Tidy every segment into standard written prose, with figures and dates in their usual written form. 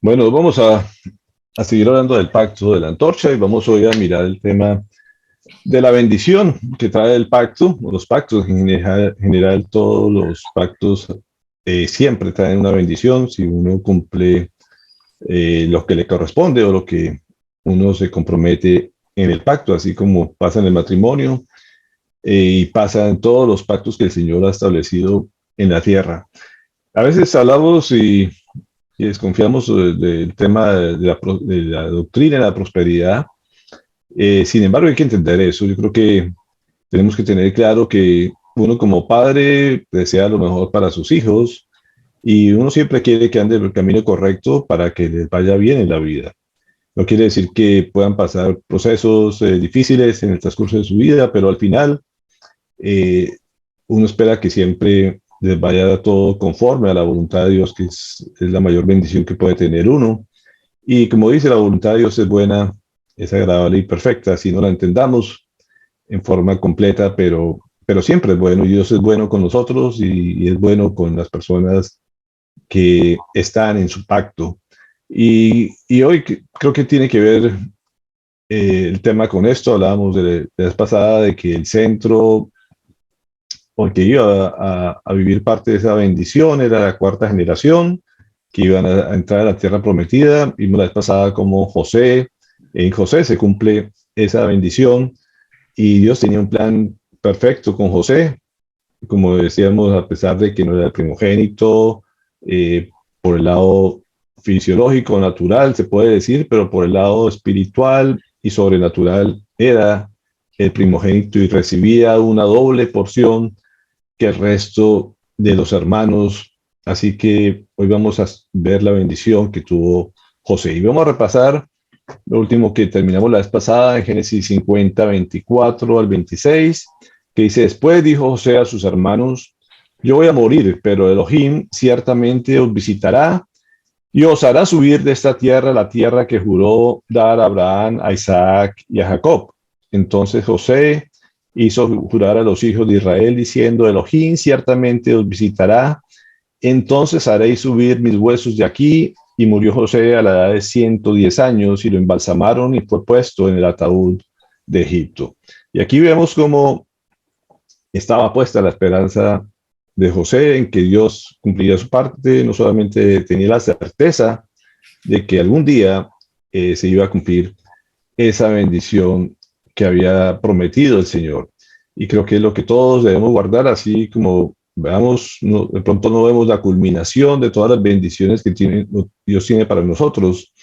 Bueno, vamos a seguir hablando del pacto de la antorcha y vamos hoy a mirar el tema de la bendición que trae el pacto, o los pactos en general, todos los pactos siempre traen una bendición si uno cumple lo que le corresponde o lo que uno se compromete en el pacto, así como pasa en el matrimonio y pasa en todos los pactos que el Señor ha establecido en la tierra. A veces hablamos y desconfiamos del tema de la doctrina de la prosperidad. Sin embargo, hay que entender eso. Yo creo que tenemos que tener claro que uno como padre desea lo mejor para sus hijos y uno siempre quiere que ande por el camino correcto para que les vaya bien en la vida. No quiere decir que puedan pasar procesos difíciles en el transcurso de su vida, pero al final eh, uno espera que siempre les vaya todo conforme a la voluntad de Dios, que es la mayor bendición que puede tener uno. Y como dice, la voluntad de Dios es buena, es agradable y perfecta, si no la entendamos en forma completa, pero siempre es bueno. Y Dios es bueno con nosotros y es bueno con las personas que están en su pacto. Y hoy creo que tiene que ver el tema con esto. Hablábamos de la vez pasada de que el centro, porque iba a vivir parte de esa bendición, era la cuarta generación que iban a entrar a la tierra prometida. Vimos la vez pasada como en José se cumple esa bendición y Dios tenía un plan perfecto con José, como decíamos, a pesar de que no era el primogénito, eh, por el lado fisiológico, natural, se puede decir, pero por el lado espiritual y sobrenatural era el primogénito y recibía una doble porción que el resto de los hermanos. Así que hoy vamos a ver la bendición que tuvo José. Y vamos a repasar lo último que terminamos la vez pasada en Génesis 50, 24 al 26, que dice: después dijo José a sus hermanos, yo voy a morir, pero Elohim ciertamente os visitará y os hará subir de esta tierra, la tierra que juró dar a Abraham, a Isaac y a Jacob. Entonces José hizo jurar a los hijos de Israel diciendo: Elohim ciertamente os visitará, entonces haréis subir mis huesos de aquí. Y murió José a la edad de 110 años y lo embalsamaron y fue puesto en el ataúd de Egipto. Y aquí vemos cómo estaba puesta la esperanza de José en que Dios cumpliría su parte. No solamente tenía la certeza de que algún día se iba a cumplir esa bendición que había prometido el Señor. Y creo que es lo que todos debemos guardar, así como veamos, no, de pronto no vemos la culminación de todas las bendiciones que Dios tiene para nosotros,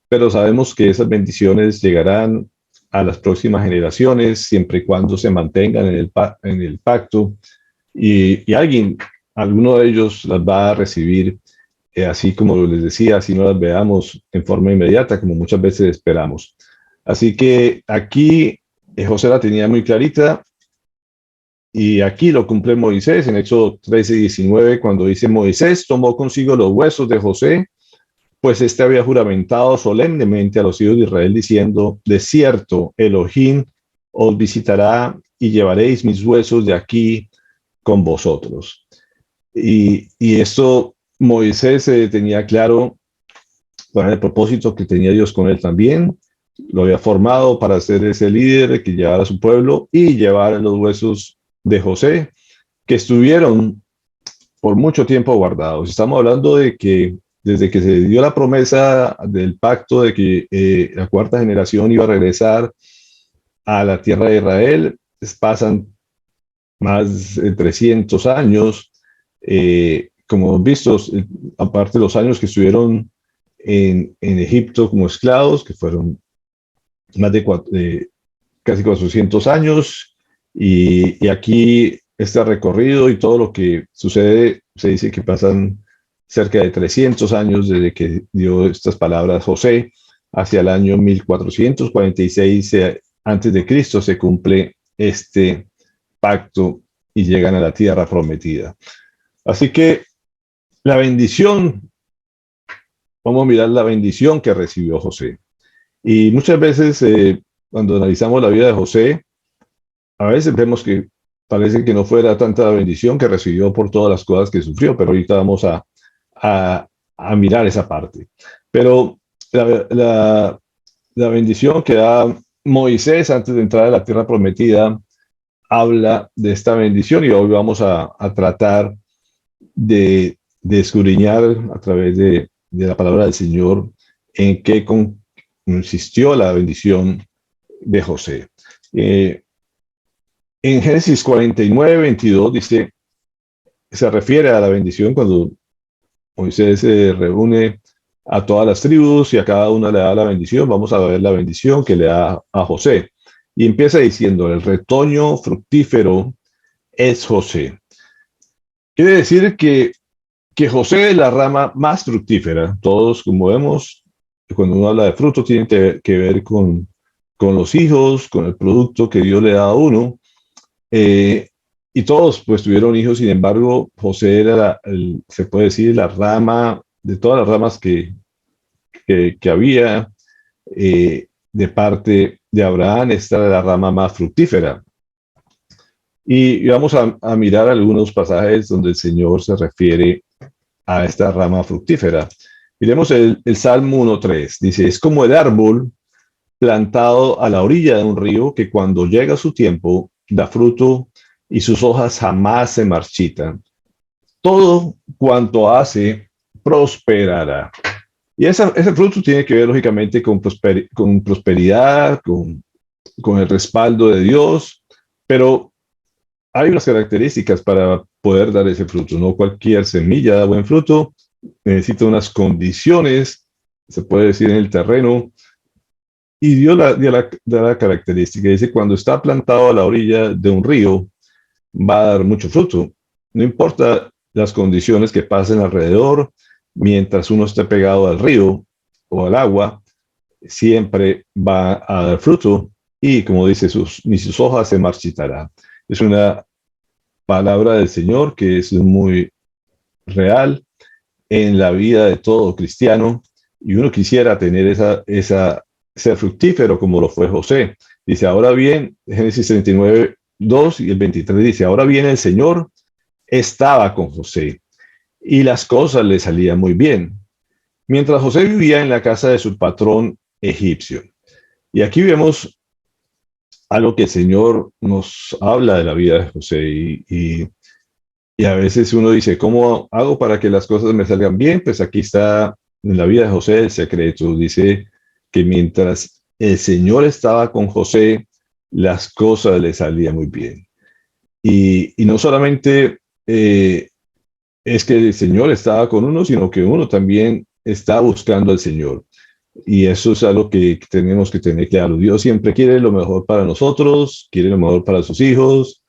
pero sabemos que esas bendiciones llegarán a las próximas generaciones, siempre y cuando se mantengan en el pacto, y alguno de ellos las va a recibir, así como les decía, si no las veamos en forma inmediata, como muchas veces esperamos. Así que aquí José la tenía muy clarita y aquí lo cumple Moisés en Éxodo 13:19, cuando dice: Moisés tomó consigo los huesos de José, pues este había juramentado solemnemente a los hijos de Israel diciendo: de cierto, Elohim os visitará y llevaréis mis huesos de aquí con vosotros. Y esto Moisés tenía claro con el propósito que tenía Dios con él también. Lo había formado para ser ese líder que llevara a su pueblo y llevar los huesos de José, que estuvieron por mucho tiempo guardados. Estamos hablando de que desde que se dio la promesa del pacto de que la cuarta generación iba a regresar a la tierra de Israel, pasan más de 300 años. Como hemos visto, aparte de los años que estuvieron en Egipto como esclavos, que fueron más de casi 400 años, y aquí este recorrido y todo lo que sucede, se dice que pasan cerca de 300 años desde que dio estas palabras José, hacia el año 1446 antes de Cristo se cumple este pacto y llegan a la tierra prometida. Así que la bendición, vamos a mirar la bendición que recibió José. Y muchas veces cuando analizamos la vida de José, a veces vemos que parece que no fuera tanta la bendición que recibió por todas las cosas que sufrió, pero ahorita vamos a a mirar esa parte. Pero la, la, la bendición que da Moisés antes de entrar a la tierra prometida habla de esta bendición y hoy vamos a tratar de escudriñar a través de la palabra del Señor en qué consistió la bendición de José. En Génesis 49, 22 dice, se refiere a la bendición cuando Moisés se reúne a todas las tribus y a cada una le da la bendición. Vamos a ver la bendición que le da a José. Y empieza diciendo, el retoño fructífero es José. Quiere decir que José es la rama más fructífera. Todos, como vemos, cuando uno habla de fruto, tiene que ver con los hijos, con el producto que Dios le da a uno. Y todos pues tuvieron hijos, sin embargo, José era, se puede decir, la rama de todas las ramas que había de parte de Abraham, esta era la rama más fructífera. Y vamos a mirar algunos pasajes donde el Señor se refiere a esta rama fructífera. Miremos el Salmo 1.3. Dice, es como el árbol plantado a la orilla de un río que cuando llega su tiempo da fruto y sus hojas jamás se marchitan. Todo cuanto hace prosperará. Y ese fruto tiene que ver lógicamente con prosperidad, con el respaldo de Dios, pero hay unas características para poder dar ese fruto. No cualquier semilla da buen fruto, necesita unas condiciones, se puede decir en el terreno, y Dios da la característica. Dice, cuando está plantado a la orilla de un río, va a dar mucho fruto. No importa las condiciones que pasen alrededor, mientras uno esté pegado al río o al agua, siempre va a dar fruto y, como dice, ni sus hojas se marchitarán. Es una palabra del Señor que es muy real en la vida de todo cristiano y uno quisiera tener ser fructífero como lo fue José. Dice, ahora bien, Génesis 39, 2 y el 23 dice, ahora bien el Señor estaba con José y las cosas le salían muy bien, mientras José vivía en la casa de su patrón egipcio. Y aquí vemos algo que el Señor nos habla de la vida de José y a veces uno dice, ¿cómo hago para que las cosas me salgan bien? Pues aquí está en la vida de José el secreto. Dice que mientras el Señor estaba con José, las cosas le salían muy bien. Y no solamente es que el Señor estaba con uno, sino que uno también está buscando al Señor. Y eso es algo que tenemos que tener claro. Dios siempre quiere lo mejor para nosotros, quiere lo mejor para sus hijos.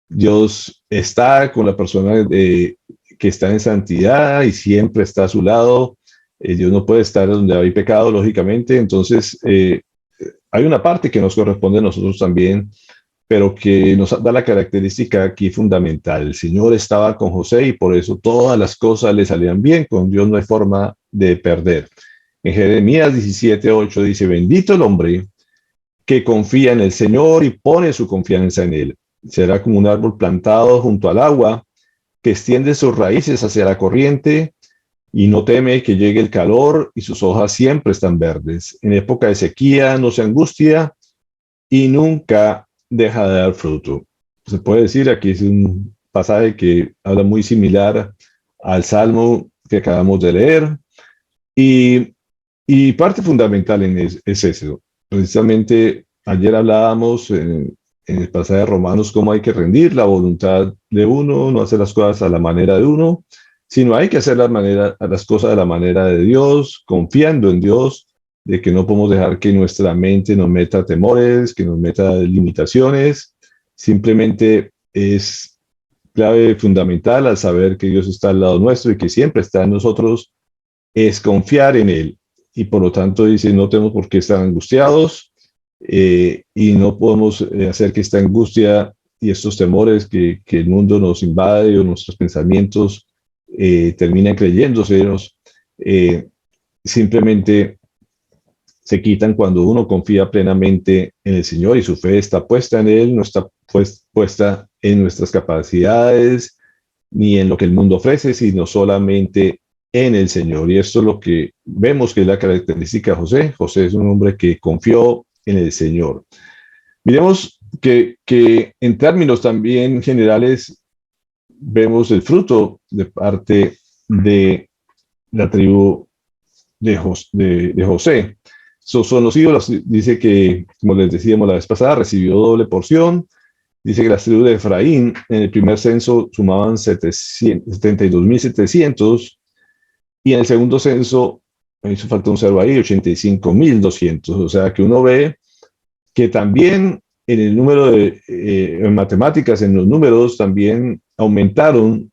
Dios está con la persona que está en santidad y siempre está a su lado. Dios no puede estar donde hay pecado, lógicamente. Entonces, hay una parte que nos corresponde a nosotros también, pero que nos da la característica aquí fundamental. El Señor estaba con José y por eso todas las cosas le salían bien. Con Dios no hay forma de perder. En Jeremías 17:8 dice, bendito el hombre que confía en el Señor y pone su confianza en él. Será como un árbol plantado junto al agua, que extiende sus raíces hacia la corriente y no teme que llegue el calor y sus hojas siempre están verdes. En época de sequía no se angustia y nunca deja de dar fruto. Se puede decir, aquí es un pasaje que habla muy similar al Salmo que acabamos de leer y parte fundamental es eso. Precisamente ayer hablábamos en el pasaje de Romanos cómo hay que rendir la voluntad de uno, no hacer las cosas a la manera de uno, sino hay que hacer las cosas a la manera de Dios, confiando en Dios, de que no podemos dejar que nuestra mente nos meta temores, que nos meta limitaciones. Simplemente es clave fundamental al saber que Dios está al lado nuestro y que siempre está en nosotros, es confiar en Él. Y por lo tanto dice, no tenemos por qué estar angustiados y no podemos hacer que esta angustia y estos temores que el mundo nos invade o nuestros pensamientos terminan creyéndosenos, simplemente se quitan cuando uno confía plenamente en el Señor y su fe está puesta en Él, no está puesta en nuestras capacidades ni en lo que el mundo ofrece, sino solamente en el Señor. Y esto es lo que vemos que es la característica de José. José es un hombre que confió en el Señor. Miremos que en términos también generales vemos el fruto de parte de la tribu de José. Esos son los hijos, dice que, como les decíamos la vez pasada, recibió doble porción. Dice que las tribus de Efraín en el primer censo sumaban 72.700 y en el segundo censo, me hizo falta un cero ahí, 85.200. O sea que uno ve que también en el número en matemáticas, en los números, también aumentaron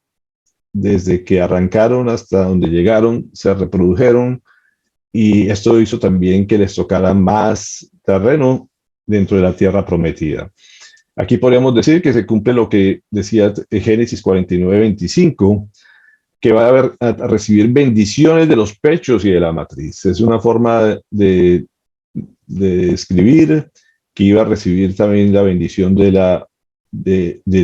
desde que arrancaron hasta donde llegaron, se reprodujeron y esto hizo también que les tocara más terreno dentro de la tierra prometida. Aquí podríamos decir que se cumple lo que decía Génesis 49:25, que va a recibir bendiciones de los pechos y de la matriz. Es una forma de escribir que iba a recibir también la bendición de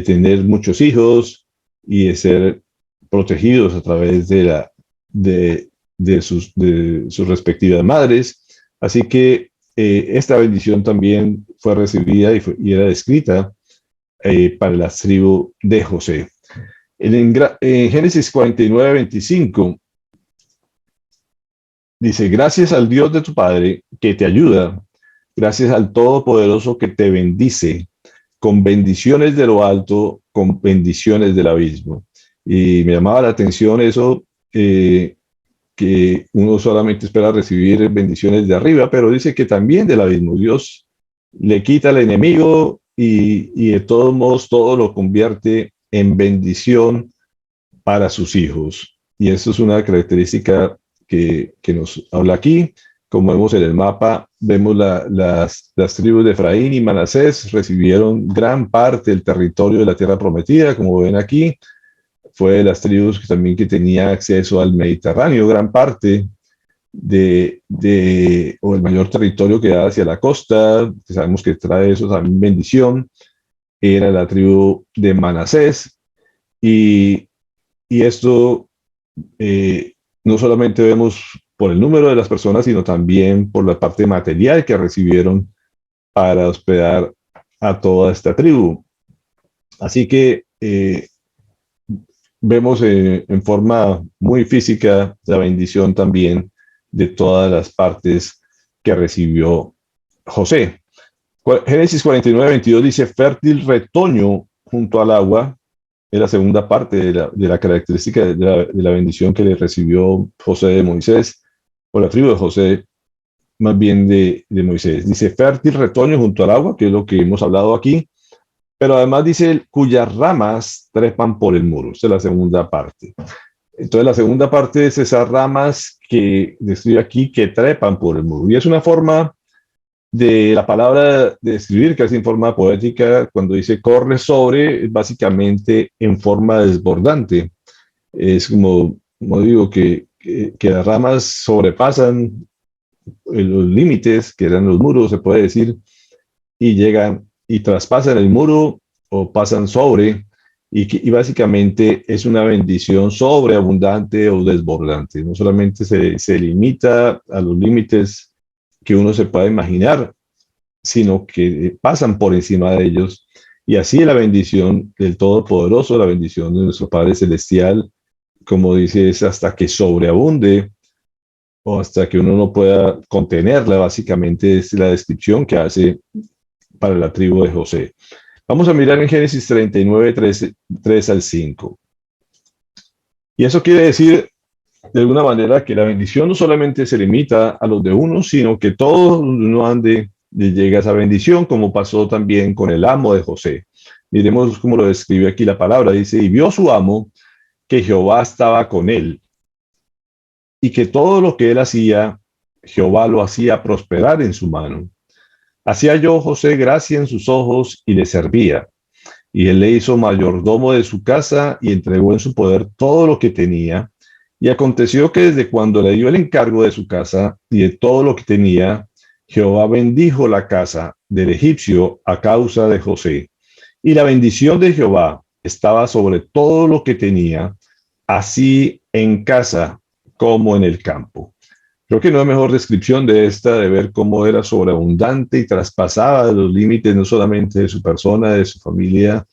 tener muchos hijos y de ser protegidos a través de sus respectivas madres. Así que esta bendición también fue recibida y era descrita para la tribu de José. En Génesis 49:25 dice, gracias al Dios de tu Padre que te ayuda, gracias al Todopoderoso que te bendice, con bendiciones de lo alto, con bendiciones del abismo. Y me llamaba la atención eso, que uno solamente espera recibir bendiciones de arriba, pero dice que también del abismo. Dios le quita al enemigo y de todos modos todo lo convierte en bendición para sus hijos. Y eso es una característica que nos habla aquí. Como vemos en el mapa, vemos las tribus de Efraín y Manasés recibieron gran parte del territorio de la tierra prometida, como ven aquí. Fue de las tribus también que tenía acceso al Mediterráneo, gran parte o el mayor territorio que da hacia la costa, que sabemos que trae eso también bendición, era la tribu de Manasés. Y esto no solamente vemos por el número de las personas, sino también por la parte material que recibieron para hospedar a toda esta tribu. Así que vemos en forma muy física la bendición también de todas las partes que recibió José. Génesis 49:22 dice, fértil retoño junto al agua, es la segunda parte de la característica de la bendición que le recibió José de Moisés, o la tribu de José, más bien de Moisés. Dice, fértil retoño junto al agua, que es lo que hemos hablado aquí, pero además dice, cuyas ramas trepan por el muro. Esta es la segunda parte. Entonces, la segunda parte es esas ramas que describe aquí que trepan por el muro. Y es una forma de la palabra de escribir, casi en forma poética, cuando dice corre sobre, es básicamente en forma desbordante. Es como digo, que las ramas sobrepasan los límites, que eran los muros, se puede decir, y llegan y traspasan el muro o pasan sobre, y básicamente es una bendición sobreabundante o desbordante. No solamente se limita a los límites que uno se pueda imaginar, sino que pasan por encima de ellos. Y así la bendición del Todopoderoso, la bendición de nuestro Padre Celestial, como dice, es hasta que sobreabunde o hasta que uno no pueda contenerla. Básicamente es la descripción que hace para la tribu de José. Vamos a mirar en Génesis 39, 3 al 5. Y eso quiere decir, de alguna manera, que la bendición no solamente se limita a los de uno, sino que todo uno ande le llega esa bendición, como pasó también con el amo de José. Miremos cómo lo describe aquí la palabra. Dice, y vio su amo que Jehová estaba con él, y que todo lo que él hacía, Jehová lo hacía prosperar en su mano. Hacía yo José gracia en sus ojos y le servía. Y él le hizo mayordomo de su casa y entregó en su poder todo lo que tenía. Y aconteció que desde cuando le dio el encargo de su casa y de todo lo que tenía, Jehová bendijo la casa del egipcio a causa de José. Y la bendición de Jehová estaba sobre todo lo que tenía, así en casa como en el campo. Creo que no hay mejor descripción de esta, de ver cómo era sobreabundante y traspasaba los límites no solamente de su persona, de su familia,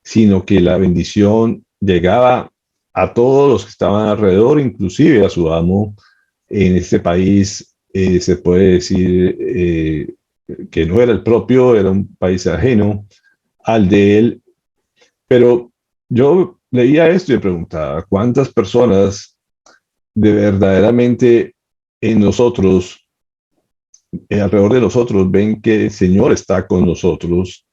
sino que la bendición llegaba a todos los que estaban alrededor, inclusive a su amo. En este país se puede decir que no era el propio, era un país ajeno al de él. Pero yo leía esto y me preguntaba, ¿cuántas personas de verdaderamente en nosotros, alrededor de nosotros, ven que el Señor está con nosotros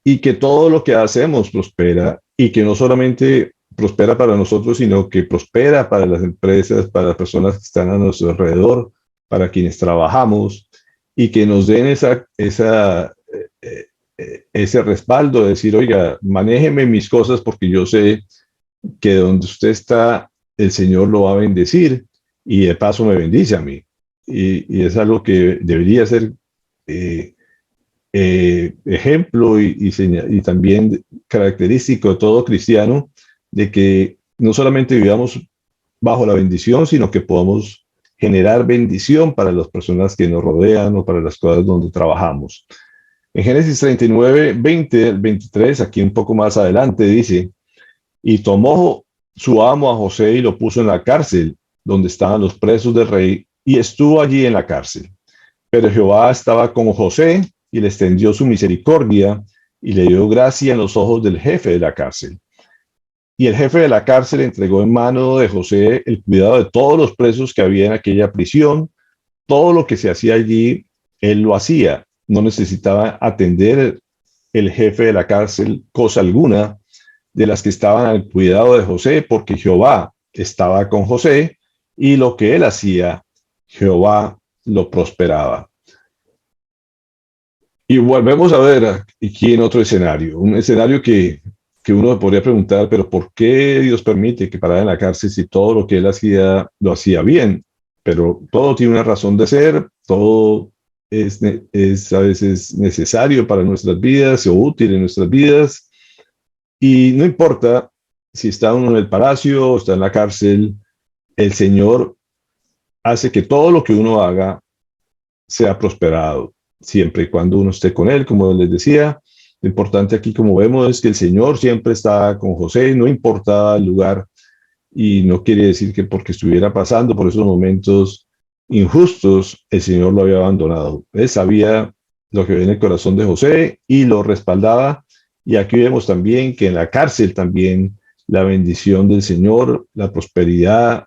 y que todo lo que hacemos prospera y que no solamente prospera para nosotros, sino que prospera para las empresas, para las personas que están a nuestro alrededor, para quienes trabajamos y que nos den ese respaldo de decir, oiga, manéjeme mis cosas porque yo sé que donde usted está, el Señor lo va a bendecir y de paso me bendice a mí. Y es algo que debería ser ejemplo y también característico de todo cristiano, de que no solamente vivamos bajo la bendición, sino que podamos generar bendición para las personas que nos rodean o para las cosas donde trabajamos. En Génesis 39, 20, 23, aquí un poco más adelante, dice, y tomó su amo a José y lo puso en la cárcel, donde estaban los presos del rey, y estuvo allí en la cárcel. Pero Jehová estaba con José y le extendió su misericordia y le dio gracia en los ojos del jefe de la cárcel. Y el jefe de la cárcel entregó en mano de José el cuidado de todos los presos que había en aquella prisión. Todo lo que se hacía allí, él lo hacía. No necesitaba atender el jefe de la cárcel cosa alguna de las que estaban al cuidado de José, porque Jehová estaba con José y lo que él hacía, Jehová lo prosperaba. Y volvemos a ver aquí en otro escenario, un escenario que uno podría preguntar, pero ¿por qué Dios permite que parara en la cárcel si todo lo que él hacía lo hacía bien? Pero todo tiene una razón de ser, todo es a veces necesario para nuestras vidas o útil en nuestras vidas. Y no importa si está uno en el palacio o está en la cárcel, el Señor hace que todo lo que uno haga sea prosperado, siempre y cuando uno esté con Él, como les decía. Lo importante aquí, como vemos, es que el Señor siempre está con José, no importa el lugar, y no quiere decir que porque estuviera pasando por esos momentos injustos, el Señor lo había abandonado. Él sabía lo que había en el corazón de José y lo respaldaba. Y aquí vemos también que en la cárcel también la bendición del Señor, la prosperidad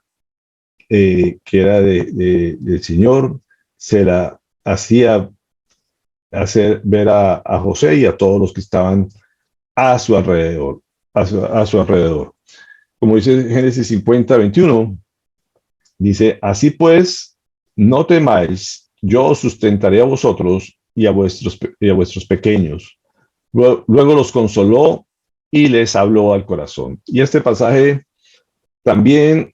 que era del Señor, se la hacía hacer ver a José y a todos los que estaban a su alrededor, a su alrededor. Como dice Génesis 50, 21, dice, así pues, no temáis, yo os sustentaré a vosotros y a vuestros pequeños. Luego los consoló y les habló al corazón. Y este pasaje también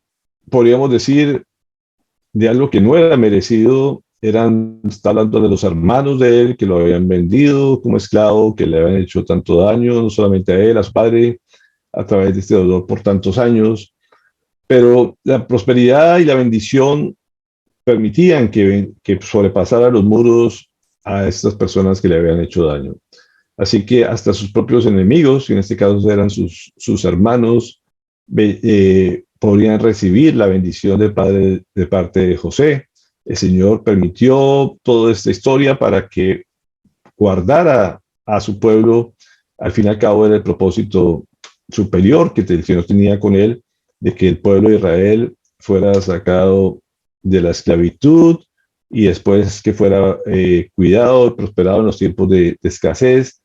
podríamos decir de algo que no era merecido. Está hablando de los hermanos de él que lo habían vendido como esclavo, que le habían hecho tanto daño, no solamente a él, a su padre, a través de este dolor por tantos años. Pero la prosperidad y la bendición permitían que sobrepasara los muros a estas personas que le habían hecho daño. Así que hasta sus propios enemigos, que en este caso eran sus hermanos, podrían recibir la bendición del Padre de parte de José. El Señor permitió toda esta historia para que guardara a su pueblo. Al fin y al cabo era el propósito superior que el Señor tenía con él, de que el pueblo de Israel fuera sacado de la esclavitud y después que fuera cuidado y prosperado en los tiempos de escasez.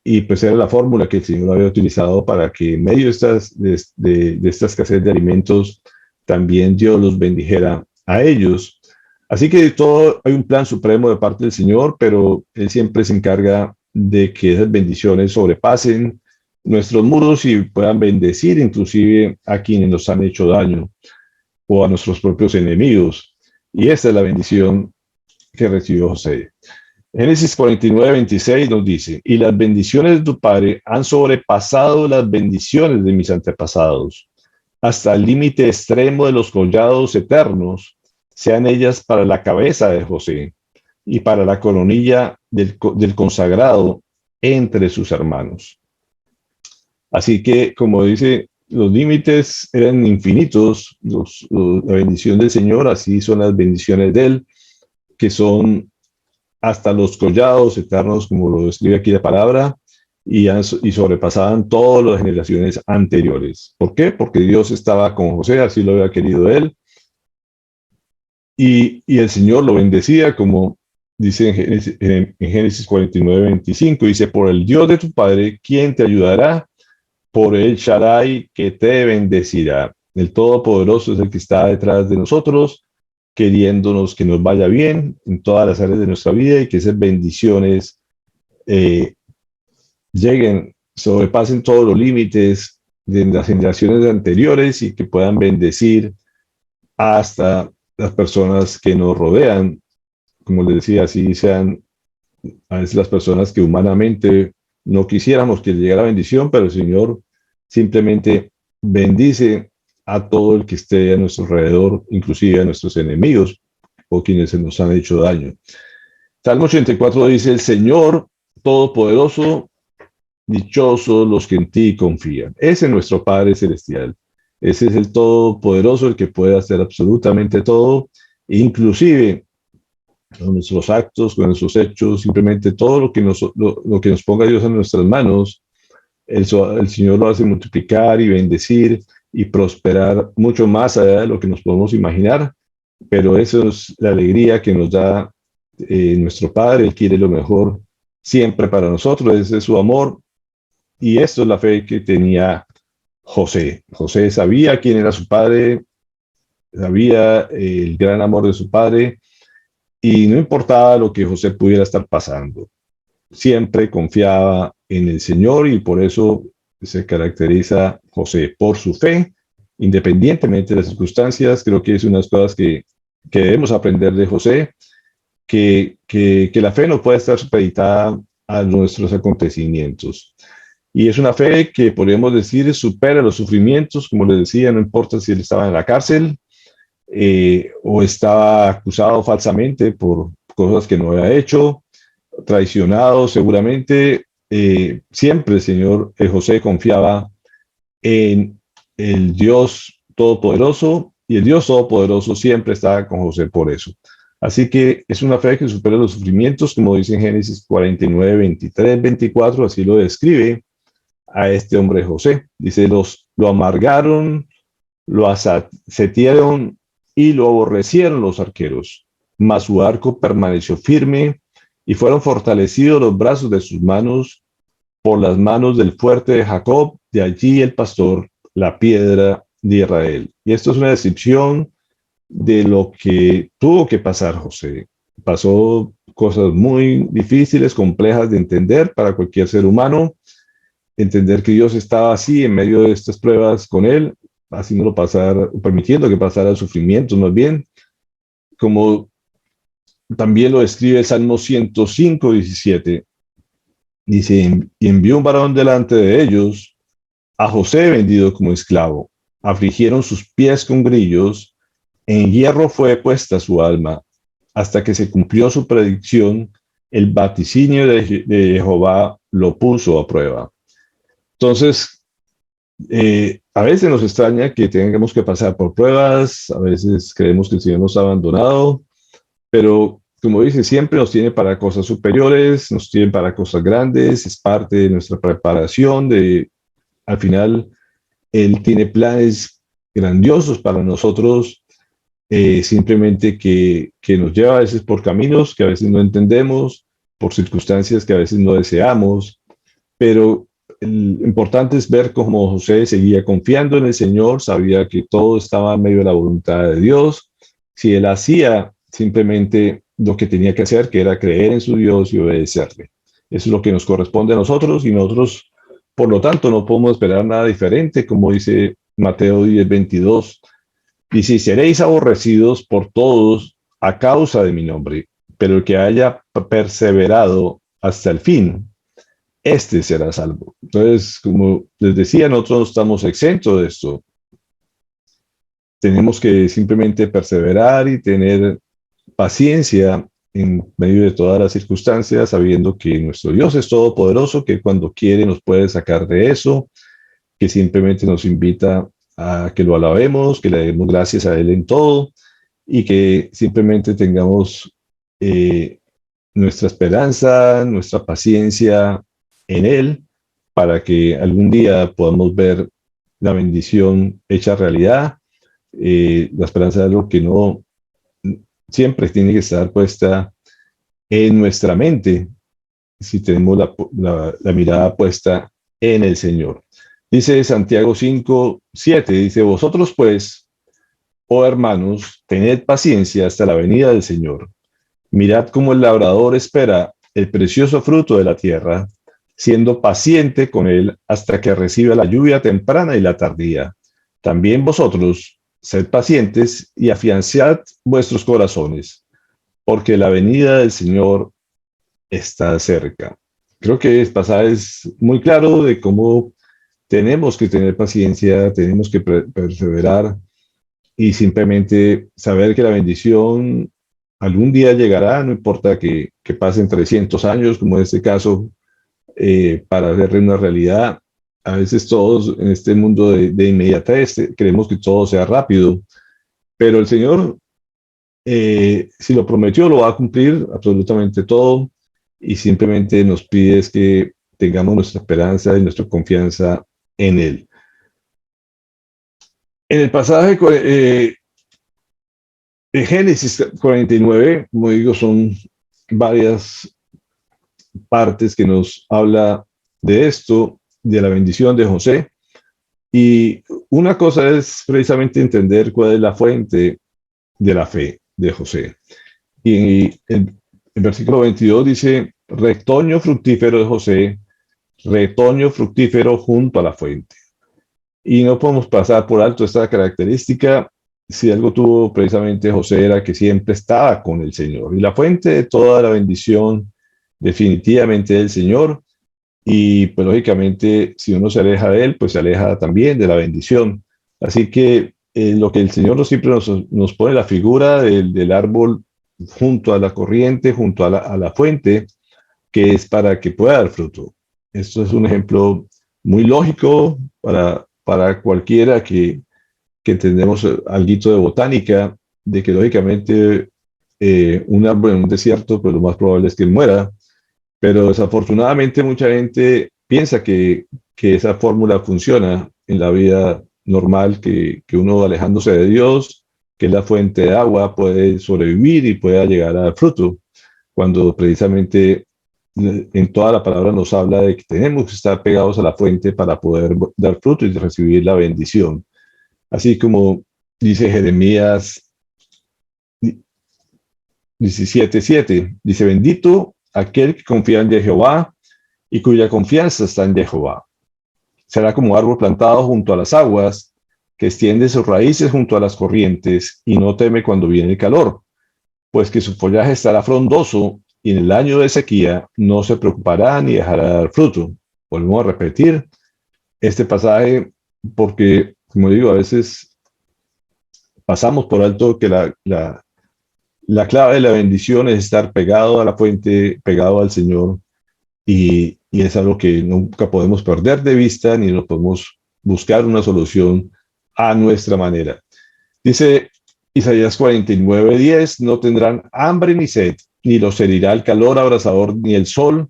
Y pues era la fórmula que el Señor había utilizado para que en medio de esta escasez de alimentos también Dios los bendijera a ellos. Así que todo hay un plan supremo de parte del Señor, pero Él siempre se encarga de que esas bendiciones sobrepasen nuestros muros y puedan bendecir inclusive a quienes nos han hecho daño o a nuestros propios enemigos. Y esta es la bendición que recibió José. Génesis 49, 26 nos dice, y las bendiciones de tu padre han sobrepasado las bendiciones de mis antepasados, hasta el límite extremo de los collados eternos, sean ellas para la cabeza de José y para la coronilla del consagrado entre sus hermanos. Así que, como dice, los límites eran infinitos, la bendición del Señor, así son las bendiciones de Él, que son hasta los collados eternos, como lo describe aquí la palabra, y sobrepasaban todas las generaciones anteriores. ¿Por qué? Porque Dios estaba con José, así lo había querido Él, y el Señor lo bendecía, como dice en Génesis 49:25, dice, por el Dios de tu Padre, ¿quién te ayudará? Por el Shaddai, que te bendecirá. El Todopoderoso es el que está detrás de nosotros, queriéndonos que nos vaya bien en todas las áreas de nuestra vida y que esas bendiciones lleguen, sobrepasen todos los límites de las generaciones anteriores y que puedan bendecir hasta las personas que nos rodean, como les decía, así sean a veces las personas que humanamente no quisiéramos que llegara bendición, pero el Señor simplemente bendice a todo el que esté a nuestro alrededor, inclusive a nuestros enemigos o quienes nos han hecho daño. Salmo 84 dice, el Señor Todopoderoso, dichosos los que en ti confían. Ese es nuestro Padre Celestial. Ese es el Todopoderoso, el que puede hacer absolutamente todo, inclusive con nuestros actos, con nuestros hechos, simplemente todo lo que nos ponga Dios en nuestras manos, el Señor lo hace multiplicar y bendecir y prosperar mucho más allá de lo que nos podemos imaginar, pero eso es la alegría que nos da nuestro Padre. Él quiere lo mejor siempre para nosotros, ese es su amor, y esto es la fe que tenía José. José sabía quién era su padre, sabía el gran amor de su padre, y no importaba lo que José pudiera estar pasando, siempre confiaba en el Señor, y por eso se caracteriza José por su fe, independientemente de las circunstancias. Creo que es una de las cosas que debemos aprender de José, que la fe no puede estar supeditada a nuestros acontecimientos. Y es una fe que podríamos decir supera los sufrimientos, como les decía, no importa si él estaba en la cárcel o estaba acusado falsamente por cosas que no había hecho, traicionado seguramente. Siempre el Señor José confiaba en el Dios Todopoderoso, y el Dios Todopoderoso siempre estaba con José por eso. Así que es una fe que supera los sufrimientos, como dice en Génesis 49, 23, 24, así lo describe a este hombre José. Dice, lo amargaron, lo asetieron y lo aborrecieron los arqueros, mas su arco permaneció firme y fueron fortalecidos los brazos de sus manos por las manos del fuerte de Jacob, de allí el pastor, la piedra de Israel. Y esto es una descripción de lo que tuvo que pasar José. Pasó cosas muy difíciles, complejas de entender para cualquier ser humano. Entender que Dios estaba así en medio de estas pruebas con él, haciéndolo pasar, permitiendo que pasara sufrimientos más bien, como también lo describe el Salmo 105, 17. Dice, y envió un varón delante de ellos, a José vendido como esclavo. Afligieron sus pies con grillos, en hierro fue puesta su alma, hasta que se cumplió su predicción, el vaticinio de Jehová lo puso a prueba. Entonces, a veces nos extraña que tengamos que pasar por pruebas, a veces creemos que el Señor nos ha abandonado, pero como dice, siempre nos tiene para cosas superiores, nos tiene para cosas grandes, es parte de nuestra preparación, al final, Él tiene planes grandiosos para nosotros, simplemente que nos lleva a veces por caminos que a veces no entendemos, por circunstancias que a veces no deseamos, pero lo importante es ver cómo José seguía confiando en el Señor, sabía que todo estaba en medio de la voluntad de Dios. Si él hacía simplemente lo que tenía que hacer, que era creer en su Dios y obedecerle. Eso es lo que nos corresponde a nosotros, y nosotros, por lo tanto, no podemos esperar nada diferente, como dice Mateo 10:22. Dice, seréis aborrecidos por todos a causa de mi nombre, pero el que haya perseverado hasta el fin, este será salvo. Entonces, como les decía, nosotros no estamos exentos de esto. tenemos que simplemente perseverar y tener paciencia en medio de todas las circunstancias, sabiendo que nuestro Dios es todopoderoso, que cuando quiere nos puede sacar de eso, que simplemente nos invita a que lo alabemos, que le demos gracias a Él en todo y que simplemente tengamos nuestra esperanza, nuestra paciencia en Él, para que algún día podamos ver la bendición hecha realidad. La esperanza es algo que no siempre tiene que estar puesta en nuestra mente, si tenemos la mirada puesta en el Señor. Dice Santiago 5:7, dice, vosotros pues, oh hermanos, tened paciencia hasta la venida del Señor. Mirad cómo el labrador espera el precioso fruto de la tierra, siendo paciente con él hasta que reciba la lluvia temprana y la tardía. También vosotros, sed pacientes y afianzad vuestros corazones, porque la venida del Señor está cerca. Creo que el pasaje es muy claro de cómo tenemos que tener paciencia, tenemos que perseverar y simplemente saber que la bendición algún día llegará, no importa que pasen 300 años, como en este caso, para hacerle una realidad. A veces todos en este mundo de inmediatez queremos que todo sea rápido, pero el Señor, si lo prometió, lo va a cumplir absolutamente todo y simplemente nos pide es que tengamos nuestra esperanza y nuestra confianza en Él. En el pasaje de Génesis 49, como digo, son varias partes que nos habla de esto, de la bendición de José. Y una cosa es precisamente entender cuál es la fuente de la fe de José. Y el versículo 22 dice, retoño fructífero de José, retoño fructífero junto a la fuente. Y no podemos pasar por alto esta característica. Si algo tuvo precisamente José era que siempre estaba con el Señor. Y la fuente de toda la bendición definitivamente del Señor. Y pues lógicamente si uno se aleja de Él, pues se aleja también de la bendición. Así que lo que el Señor siempre nos pone la figura del árbol junto a la corriente, junto a la fuente, que es para que pueda dar fruto. Esto es un ejemplo muy lógico para cualquiera que entendemos algo de botánica, de que lógicamente un árbol en un desierto, pues lo más probable es que muera, pero desafortunadamente mucha gente piensa que esa fórmula funciona en la vida normal, que uno alejándose de Dios, que es la fuente de agua, puede sobrevivir y pueda llegar al fruto, cuando precisamente en toda la palabra nos habla de que tenemos que estar pegados a la fuente para poder dar fruto y recibir la bendición. Así como dice Jeremías 17:7, dice, bendito aquel que confía en Jehová y cuya confianza está en Jehová. Será como árbol plantado junto a las aguas, que extiende sus raíces junto a las corrientes y no teme cuando viene el calor, pues que su follaje estará frondoso y en el año de sequía no se preocupará ni dejará de dar fruto. Volvemos a repetir este pasaje porque, como digo, a veces pasamos por alto que la clave de la bendición es estar pegado a la fuente, pegado al Señor, y es algo que nunca podemos perder de vista ni nos podemos buscar una solución a nuestra manera. Dice Isaías 49:10, no tendrán hambre ni sed, ni los herirá el calor abrasador ni el sol,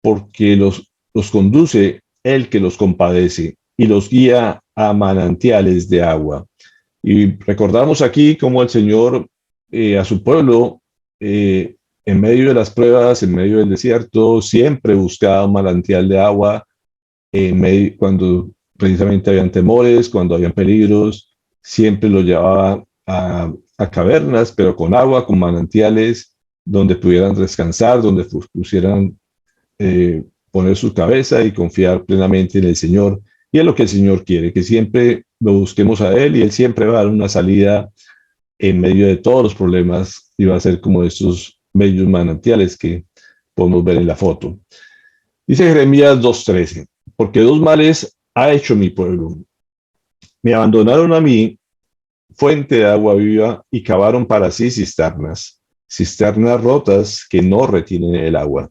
porque los conduce el que los compadece y los guía a manantiales de agua. Y recordamos aquí cómo el Señor a su pueblo, en medio de las pruebas, en medio del desierto, siempre buscaba un manantial de agua, cuando precisamente habían temores, cuando habían peligros, siempre lo llevaba a cavernas, pero con agua, con manantiales, donde pudieran descansar, donde pusieran poner su cabeza y confiar plenamente en el Señor. Y es lo que el Señor quiere, que siempre lo busquemos a Él y Él siempre va a dar una salida en medio de todos los problemas y va a ser como estos bellos manantiales que podemos ver en la foto. Dice Jeremías 2:13, porque dos males ha hecho mi pueblo. Me abandonaron a mí fuente de agua viva y cavaron para sí cisternas, cisternas rotas que no retienen el agua.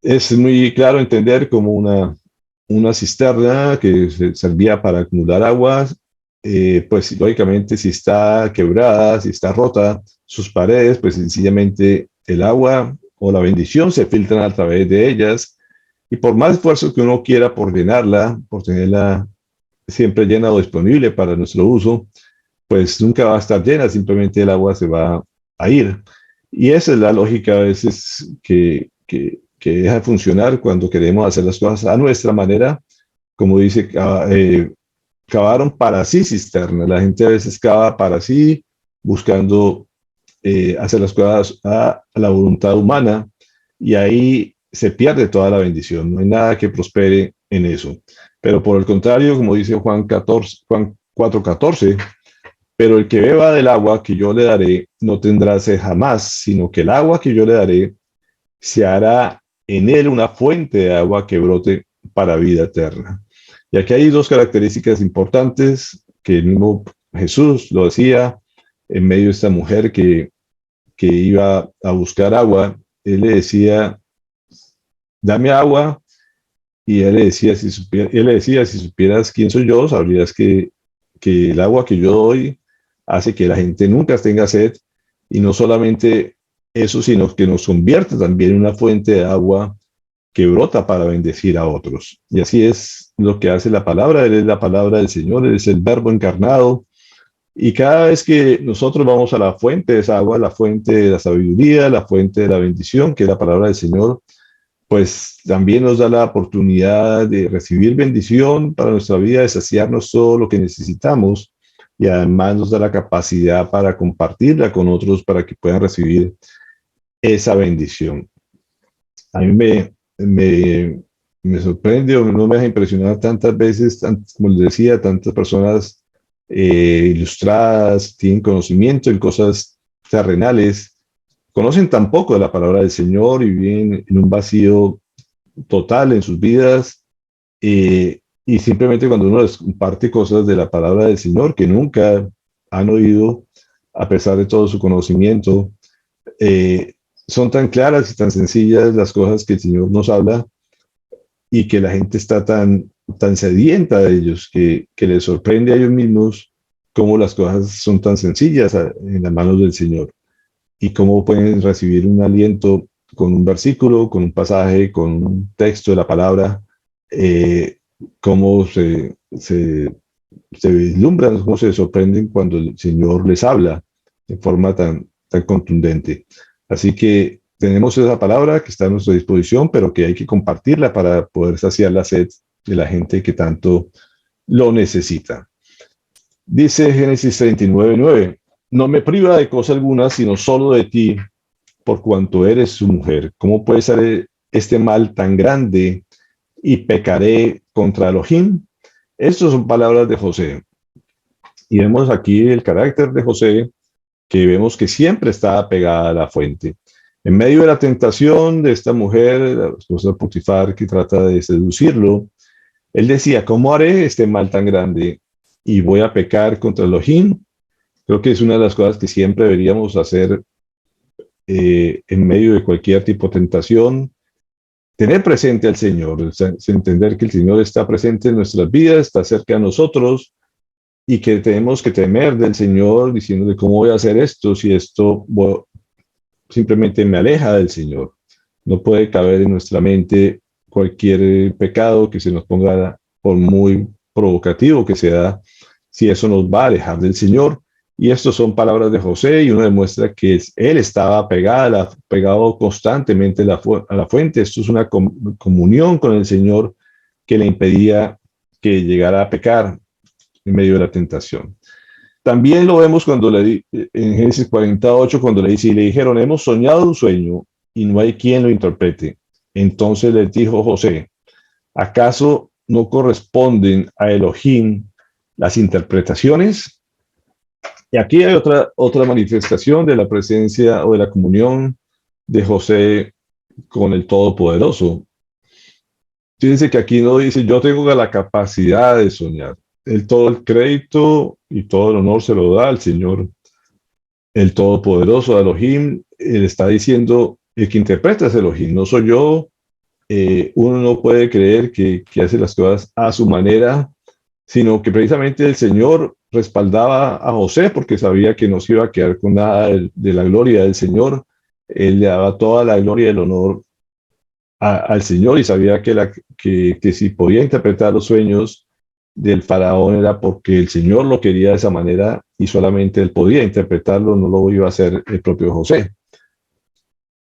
Es muy claro entender como una cisterna que servía para acumular agua, pues lógicamente si está quebrada, si está rota, sus paredes, pues sencillamente el agua o la bendición se filtran a través de ellas, y por más esfuerzo que uno quiera por llenarla, por tenerla siempre llena o disponible para nuestro uso, pues nunca va a estar llena, simplemente el agua se va a ir. Y esa es la lógica a veces que deja de funcionar cuando queremos hacer las cosas a nuestra manera. Como dice, cavaron para sí cisternas. La gente a veces cava para sí, buscando hacer las cosas a la voluntad humana, y ahí se pierde toda la bendición. No hay nada que prospere en eso. Pero por el contrario, como dice Juan 4:14, pero el que beba del agua que yo le daré no tendrá sed jamás, sino que el agua que yo le daré se hará en él una fuente de agua que brote para vida eterna. Y aquí hay dos características importantes que el mismo Jesús lo decía en medio de esta mujer que iba a buscar agua. Él le decía, dame agua, y él le decía, si supieras quién soy yo, sabrías que el agua que yo doy hace que la gente nunca tenga sed, y no solamente eso, sino que nos convierte también en una fuente de agua que brota para bendecir a otros. Y así es lo que hace la palabra. Él es la palabra del Señor, Él es el Verbo encarnado. Y cada vez que nosotros vamos a la fuente de esa agua, la fuente de la sabiduría, la fuente de la bendición, que es la palabra del Señor, pues también nos da la oportunidad de recibir bendición para nuestra vida, de saciarnos todo lo que necesitamos, y además nos da la capacidad para compartirla con otros para que puedan recibir esa bendición. A mí me sorprende, o no me deja impresionar tantas veces, como les decía, tantas personas ilustradas, tienen conocimiento en cosas terrenales, conocen tan poco de la palabra del Señor y viven en un vacío total en sus vidas, y simplemente cuando uno les comparte cosas de la palabra del Señor que nunca han oído, a pesar de todo su conocimiento, eh, son tan claras y tan sencillas las cosas que el Señor nos habla, y que la gente está tan sedienta de ellos que les sorprende a ellos mismos cómo las cosas son tan sencillas en las manos del Señor, y cómo pueden recibir un aliento con un versículo, con un pasaje, con un texto de la palabra, cómo se vislumbran, cómo se sorprenden cuando el Señor les habla de forma tan contundente. Así que tenemos esa palabra que está a nuestra disposición, pero que hay que compartirla para poder saciar la sed de la gente que tanto lo necesita. Dice Génesis 39:9, no me priva de cosa alguna, sino solo de ti, por cuanto eres su mujer. ¿Cómo puede ser este mal tan grande y pecaré contra Elohim? Estas son palabras de José. Y vemos aquí el carácter de José, que vemos que siempre estaba pegada a la fuente. En medio de la tentación de esta mujer, la esposa de Potifar, que trata de seducirlo, él decía, ¿cómo haré este mal tan grande y voy a pecar contra Elohim? Creo que es una de las cosas que siempre deberíamos hacer en medio de cualquier tipo de tentación, tener presente al Señor, entender que el Señor está presente en nuestras vidas, está cerca de nosotros, y que tenemos que temer del Señor, diciéndole, ¿cómo voy a hacer esto si esto simplemente me aleja del Señor? No puede caber en nuestra mente cualquier pecado que se nos ponga, por muy provocativo que sea, si eso nos va a alejar del Señor. Y estas son palabras de José, y uno demuestra que él estaba pegado constantemente a la fuente. Esto es una comunión con el Señor que le impedía que llegara a pecar en medio de la tentación. También lo vemos en Génesis 48, cuando le dice, y le dijeron, hemos soñado un sueño y no hay quien lo interprete. Entonces les dijo José, ¿acaso no corresponden a Elohim las interpretaciones? Y aquí hay otra manifestación de la presencia o de la comunión de José con el Todopoderoso. Fíjense que aquí no dice, yo tengo la capacidad de soñar. todo el crédito y todo el honor se lo da al Señor, el Todopoderoso, a Elohim. Él está diciendo, el que interpreta es Elohim, no soy yo. Uno no puede creer que hace las cosas a su manera, sino que precisamente el Señor respaldaba a José porque sabía que no se iba a quedar con nada de la gloria del Señor. Él le daba toda la gloria y el honor al Señor, y sabía que si podía interpretar los sueños del faraón era porque el Señor lo quería de esa manera y solamente él podía interpretarlo, no lo iba a hacer el propio José.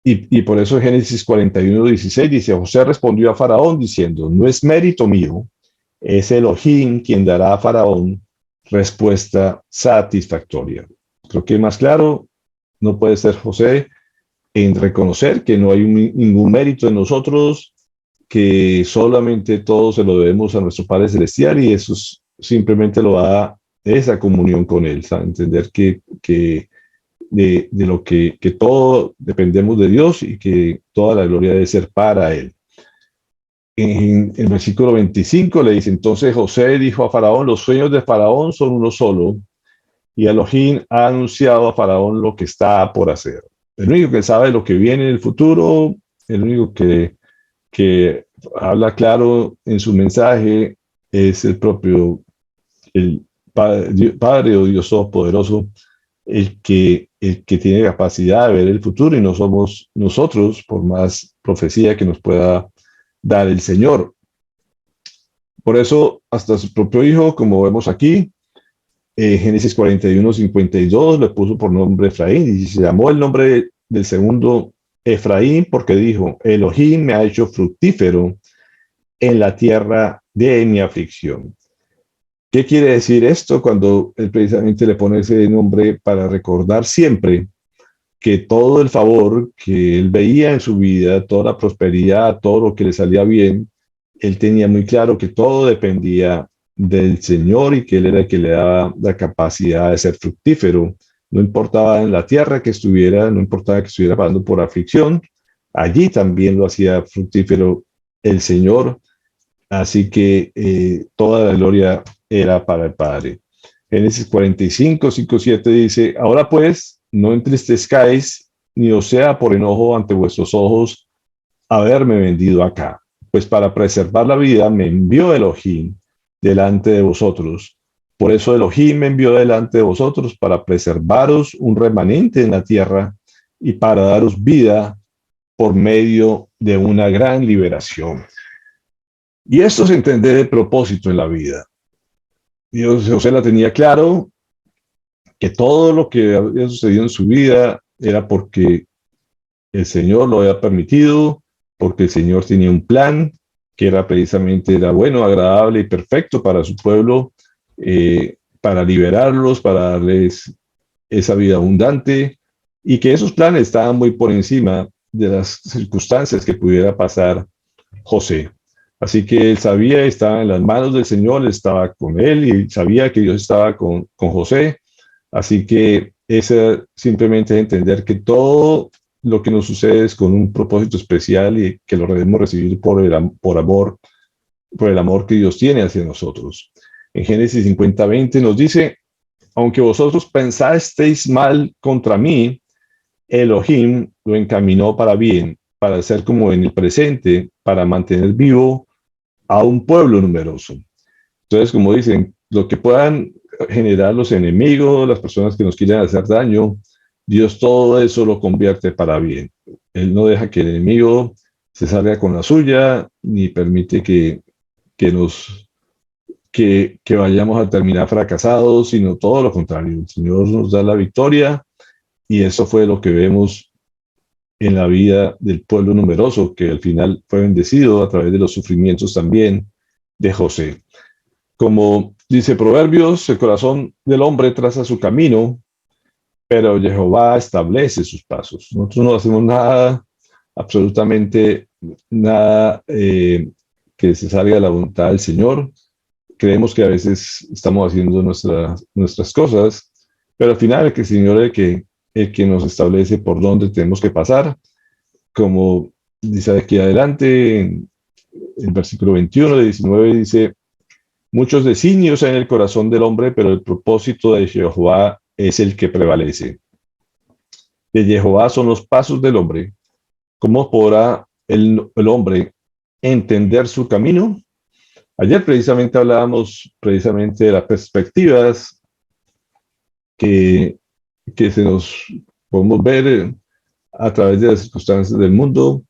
Y por eso en Génesis 41:16 dice, José respondió a Faraón diciendo, no es mérito mío, es Elohim quien dará a Faraón respuesta satisfactoria. Creo que más claro no puede ser José en reconocer que no hay ningún mérito en nosotros, que solamente todo se lo debemos a nuestro Padre Celestial, y eso simplemente lo da esa comunión con Él, ¿sabe? Entender de lo que todo dependemos de Dios y que toda la gloria debe ser para Él. En el versículo 25 le dice, entonces José dijo a Faraón, los sueños de Faraón son uno solo, y Elohim ha anunciado a Faraón lo que está por hacer. El único que sabe lo que viene en el futuro, el único que habla claro en su mensaje es el propio el Padre o Dios Todopoderoso, el que tiene capacidad de ver el futuro, y no somos nosotros, por más profecía que nos pueda dar el Señor. Por eso, hasta su propio hijo, como vemos aquí, Génesis 41:52, le puso por nombre Efraín, y se llamó el nombre del segundo Efraín, porque dijo, Elohim me ha hecho fructífero en la tierra de mi aflicción. ¿Qué quiere decir esto cuando él precisamente le pone ese nombre? Para recordar siempre que todo el favor que él veía en su vida, toda la prosperidad, todo lo que le salía bien, él tenía muy claro que todo dependía del Señor y que él era el que le daba la capacidad de ser fructífero. No importaba en la tierra que estuviera, no importaba que estuviera pasando por aflicción, allí también lo hacía fructífero el Señor. Así que toda la gloria era para el Padre. Génesis 45:5-7 dice, ahora pues, no entristezcáis, ni os sea por enojo ante vuestros ojos haberme vendido acá, pues para preservar la vida me envió Elohim delante de vosotros. Por eso Elohim me envió delante de vosotros para preservaros un remanente en la tierra y para daros vida por medio de una gran liberación. Y esto es entender el propósito en la vida. Dios, José la tenía claro, que todo lo que había sucedido en su vida era porque el Señor lo había permitido, porque el Señor tenía un plan que era precisamente era bueno, agradable y perfecto para su pueblo, para liberarlos, para darles esa vida abundante, y que esos planes estaban muy por encima de las circunstancias que pudiera pasar José. Así que él sabía, estaba en las manos del Señor, estaba con él y sabía que Dios estaba con José. Así que ese simplemente es entender que todo lo que nos sucede es con un propósito especial y que lo debemos recibir por el amor que Dios tiene hacia nosotros. En Génesis 50:20 nos dice, aunque vosotros pensasteis mal contra mí, Elohim lo encaminó para bien, para ser como en el presente, para mantener vivo a un pueblo numeroso. Entonces, como dicen, lo que puedan generar los enemigos, las personas que nos quieren hacer daño, Dios todo eso lo convierte para bien. Él no deja que el enemigo se salga con la suya, ni permite que vayamos a terminar fracasados, sino todo lo contrario. El Señor nos da la victoria, y eso fue lo que vemos en la vida del pueblo numeroso, que al final fue bendecido a través de los sufrimientos también de José. Como dice Proverbios, el corazón del hombre traza su camino, pero Jehová establece sus pasos. Nosotros no hacemos nada, absolutamente nada que se salga de la voluntad del Señor. Creemos que a veces estamos haciendo nuestras cosas, pero al final el Señor es el que nos establece por dónde tenemos que pasar. Como dice aquí adelante, en el versículo 21 de 19, dice, Muchos designios hay en el corazón del hombre, pero el propósito de Jehová es el que prevalece. De Jehová son los pasos del hombre. ¿Cómo podrá el hombre entender su camino? Ayer precisamente hablábamos precisamente de las perspectivas que, que se nos podemos ver a través de las circunstancias del mundo,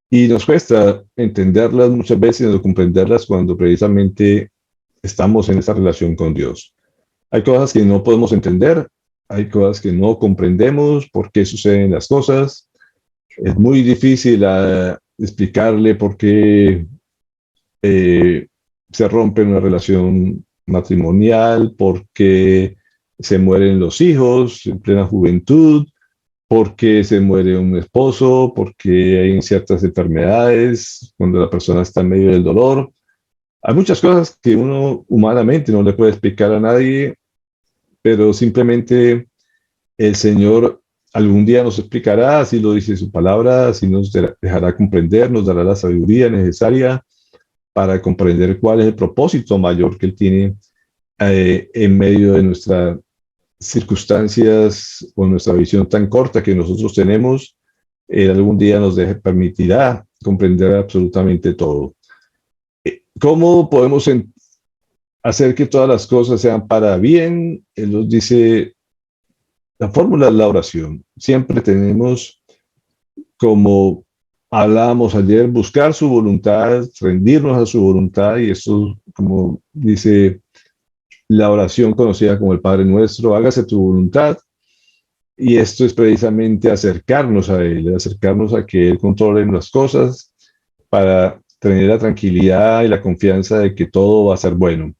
y nos cuesta entenderlas muchas veces o comprenderlas cuando precisamente estamos en esa relación con Dios. Hay cosas que no podemos entender, hay cosas que no comprendemos por qué suceden las cosas. Es muy difícil explicarle por qué se rompe una relación matrimonial, por qué se mueren los hijos en plena juventud, por qué se muere un esposo, por qué hay ciertas enfermedades cuando la persona está en medio del dolor. Hay muchas cosas que uno humanamente no le puede explicar a nadie, pero simplemente el Señor algún día nos explicará, así lo dice su palabra, así nos dejará comprender, nos dará la sabiduría necesaria para comprender cuál es el propósito mayor que Él tiene en medio de nuestras circunstancias o nuestra visión tan corta que nosotros tenemos. Él algún día nos permitirá comprender absolutamente todo. ¿Cómo podemos hacer que todas las cosas sean para bien? Él nos dice, la fórmula es la oración. Siempre tenemos, como hablábamos ayer, buscar su voluntad, rendirnos a su voluntad, y eso, como dice la oración conocida como el Padre Nuestro, hágase tu voluntad. Y esto es precisamente acercarnos a Él, acercarnos a que Él controle las cosas para tener la tranquilidad y la confianza de que todo va a ser bueno.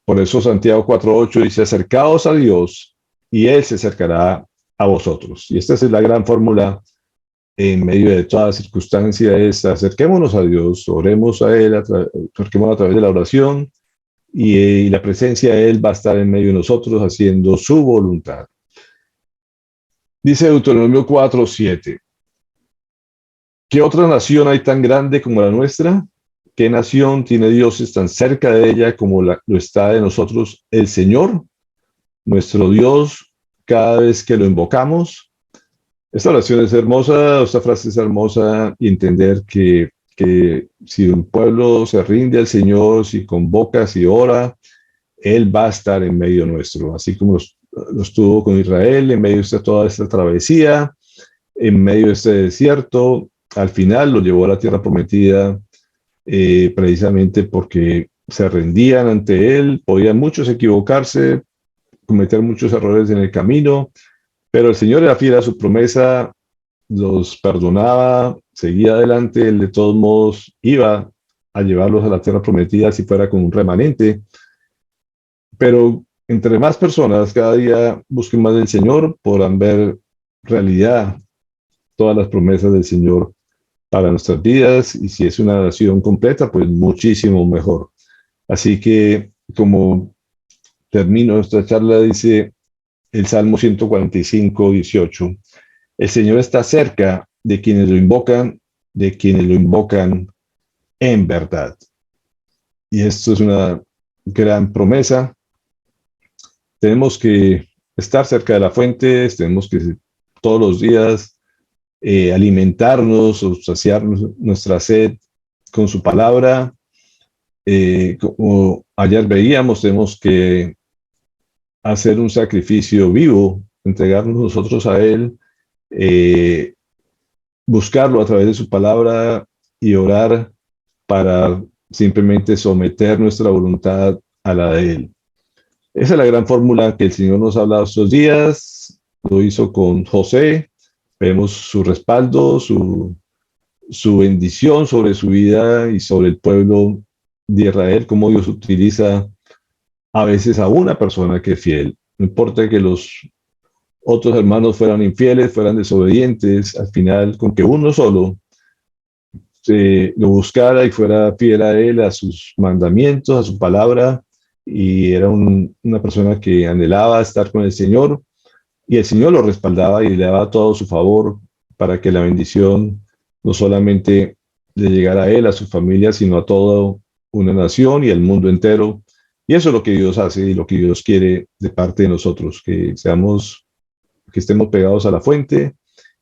Por eso Santiago 4:8 dice, acercaos a Dios y Él se acercará a vosotros. Y esta es la gran fórmula en medio de toda circunstancia, es acerquémonos a Dios, oremos a Él, acerquémonos a través de la oración, y la presencia de Él va a estar en medio de nosotros haciendo su voluntad. Dice Deuteronomio 4:7. ¿Qué otra nación hay tan grande como la nuestra? ¿Qué nación tiene dioses tan cerca de ella como lo está de nosotros el Señor, nuestro Dios, cada vez que lo invocamos? Esta oración es hermosa, esta frase es hermosa, y entender que si un pueblo se rinde al Señor, si convoca, si ora, Él va a estar en medio nuestro, así como lo estuvo con Israel en medio de toda esta travesía, en medio de este desierto. Al final lo llevó a la tierra prometida, precisamente porque se rendían ante Él. Podían muchos equivocarse, cometer muchos errores en el camino, pero el Señor era fiel a su promesa, los perdonaba, seguía adelante. Él de todos modos iba a llevarlos a la tierra prometida si fuera con un remanente. Pero entre más personas cada día busquen más del Señor, podrán ver realidad todas las promesas del Señor para nuestras vidas, y si es una nación completa, pues muchísimo mejor. Así que, como termino esta charla, dice el Salmo 145:18, el Señor está cerca de quienes lo invocan en verdad. Y esto es una gran promesa. Tenemos que estar cerca de la fuente, tenemos que todos los días alimentarnos o saciar nuestra sed con su palabra. Como ayer veíamos, tenemos que hacer un sacrificio vivo, entregarnos nosotros a Él, buscarlo a través de su palabra y orar para simplemente someter nuestra voluntad a la de Él. Esa es la gran fórmula que el Señor nos ha hablado estos días. Lo hizo con José. Vemos su respaldo, su bendición sobre su vida y sobre el pueblo de Israel, cómo Dios utiliza a veces a una persona que es fiel. No importa que los otros hermanos fueran infieles, fueran desobedientes, al final, con que uno solo lo buscara y fuera fiel a Él, a sus mandamientos, a su palabra, y era una persona que anhelaba estar con el Señor, y el Señor lo respaldaba y le daba todo su favor para que la bendición no solamente le llegara a él, a su familia, sino a todo una nación y al mundo entero. Y eso es lo que Dios hace y lo que Dios quiere de parte de nosotros, que seamos, que estemos pegados a la fuente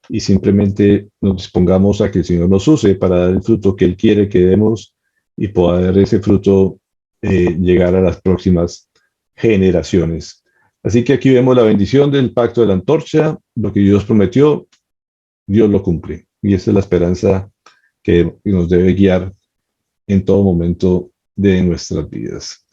y simplemente nos dispongamos a que el Señor nos use para dar el fruto que Él quiere que demos y poder ese fruto llegar a las próximas generaciones. Así que aquí vemos la bendición del pacto de la antorcha, lo que Dios prometió, Dios lo cumple. Y esa es la esperanza que nos debe guiar en todo momento de nuestras vidas.